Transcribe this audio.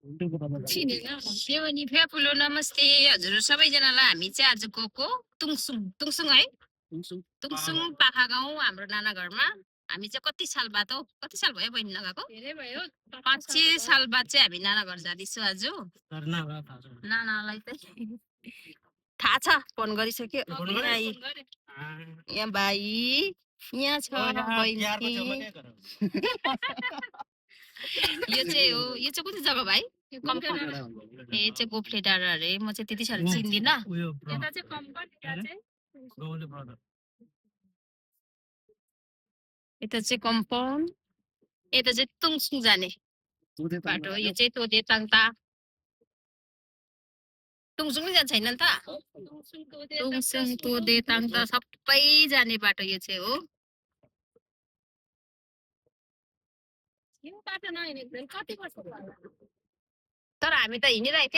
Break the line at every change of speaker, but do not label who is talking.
सेवनी फ्यापुलो नमस्ते हजुर सबैजनालाई। हामी चाहिँ आज गएको तुङसुङ तुङसुङ है, तुङसुङ पाखा गाउँ हाम्रो नाना घरमा। हामी चाहिँ कति साल बाद हो, कति साल भयो बहिनी नगएको? धेरै भयो, 5-6 साल बाद चाहिँ हामी नाना घर जाँदैछौँ आज। नानालाई चाहिँ थाहा छ, फोन गरिसक्यो। यहाँ भाइ, यहाँ छ बहिनी। यो चाहिँ हो, यो चाहिँ कुन चाहिँ जग्गा भाइ? ए चाहिँ गोफले डाँडा अरे। म चाहिँ त्यति साह्रो चिन्दिनँ। यता चाहिँ कम्पन, यता चाहिँ कम्पाउन्ड, यता चाहिँ तुङसुङ जाने बाटो। यो चाहिँ तोदे ताङता, तुङसुङ जान्छ छैन नि त? तुङसुङ तोदे ताङता सबै जाने बाटो यो चाहिँ हो। यो बाटो नहिँडेको कति वर्ष भयो? तर हामी त हिँडिरहेको